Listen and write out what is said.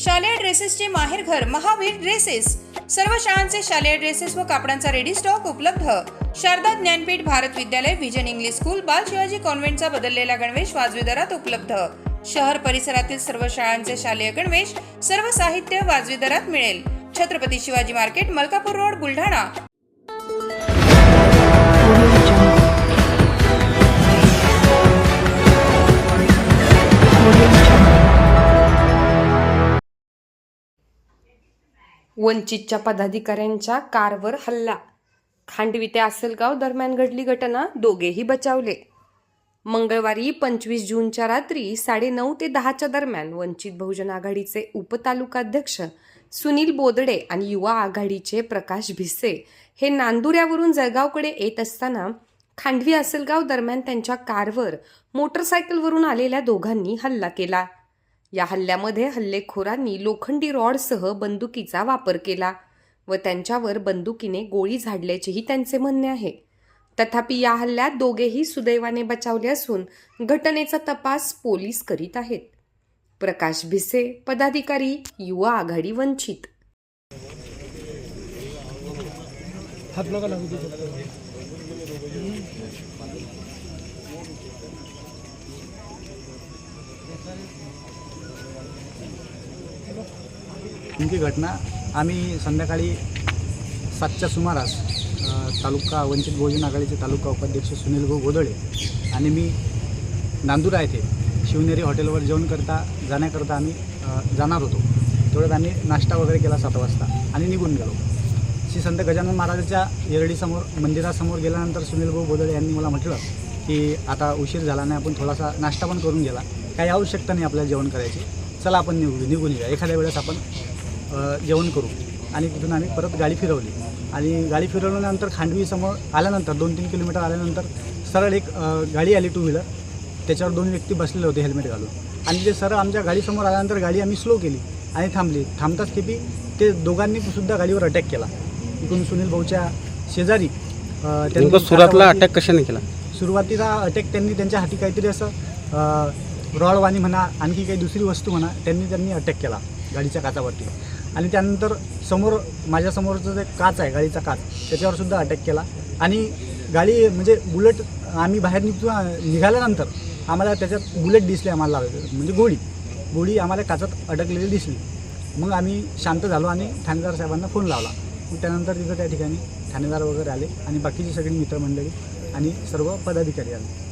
शालेय ड्रेसेसचे माहेरघर महावीर ड्रेसेस। सर्व शाळांचे शालेय ड्रेसेस व कापडांचा रेडी स्टॉक उपलब्ध। शारदा ज्ञानपीठ भारत विद्यालय विजन इंग्लिश स्कूल बाल शिवाजी कॉन्व्हेंटचा बदललेला गणवेश वाजवी दरात उपलब्ध। शहर परिसरातील सर्व शाळांचे शालेय गणवेश सर्व साहित्य वाजवी दरात मिळेल। Chhatrapati Shivaji market, Malkapur road, Buldhana. वंचितच्या पदाधिकाऱ्यांच्या कारवर हल्ला। खांडवी ते आसलगाव दरम्यान घडली घटना, दोघेही बचावले। मंगळवारी 25 जूनच्या रात्री 9:30 ते 10च्या दरम्यान वंचित बहुजन आघाडीचे उपतालुकाध्यक्ष सुनील बोदडे आणि युवा आघाडीचे प्रकाश भिसे हे नांदुऱ्यावरून जळगावकडे येत असताना खांडवी आसलगाव दरम्यान त्यांच्या कारवर मोटरसायकलवरून आलेल्या दोघांनी हल्ला केला। या हल्ल्यामध्ये हल्लेखोरांनी लोखंडी रॉडसह बंदुकीचा वापर केला व त्यांच्यावर बंदुकीने गोळी झाडल्याचेही त्यांचे म्हणणे आहे। तथापि या हल्ल्यात दोघेही सुदैवाने बचावले असून घटनेचा तपास पोलीस करीत आहेत। प्रकाश भिसे, पदाधिकारी, युवा आघाडी, वंचित। नेमकी घटना आम्ही संध्याकाळी 7च्या सुमारास तालुका वंचित बहुजन आघाडीचे तालुका उपाध्यक्ष सुनील भाऊ बोदडे आणि मी नांदुरा येथे शिवनेरी हॉटेलवर जेवण जाण्याकरता आम्ही जाणार होतो। तेवढ्यात आम्ही नाश्ता वगैरे केला 7 वाजता आणि निघून गेलो। श्री संत गजानन महाराजांच्या येरडीसमोर मंदिरासमोर गेल्यानंतर सुनील भाऊ बोदडे यांनी मला म्हटलं की आता उशीर झाला नाही, आपण थोडासा नाश्ता पण करून गेला, काही आवश्यकता नाही आपल्याला जेवण करायची, चला आपण निघून येऊया, एखाद्या वेळेस आपण जेवण करू। आणि तिथून आम्ही परत गाडी फिरवली आणि गाडी फिरवल्यानंतर खांडवीसमोर आल्यानंतर 2-3 किलोमीटर आल्यानंतर सरळ एक गाडी आली 2 व्हीलर, त्याच्यावर 2 व्यक्ती बसलेले होते हेल्मेट घालून आणि ते सरळ आमच्या गाडीसमोर आल्यानंतर गाडी आम्ही स्लो केली आणि थांबली। थांबताच की ते दोघांनी सुद्धा गाडीवर अटॅक केला। इकडून सुनील भाऊच्या शेजारी त्यांनी सुरुवातीला अटॅक कशाने केला? सुरुवातीला अटॅक त्यांनी त्यांच्या हाती काहीतरी असं रॉडवाणी म्हणा, आणखी काही दुसरी वस्तू म्हणा, त्यांनी अटॅक केला गाडीच्या काचावरती आणि त्यानंतर माझ्यासमोरचं जे काच आहे गाडीचा काच, त्याच्यावर सुद्धा अटॅक केला आणि गाडी म्हणजे बुलेट आम्ही बाहेर निघाल्यानंतर आम्हाला त्याच्यात बुलेट दिसले, आम्हाला म्हणजे गोळी आम्हाला काचात अडकलेली दिसली। मग आम्ही शांत झालो आणि ठाणेदार साहेबांना फोन लावला। मग त्यानंतर तिथं त्या ठिकाणी ठाणेदार वगैरे आले आणि बाकीची सगळी मित्रमंडळी आणि सर्व पदाधिकारी आले।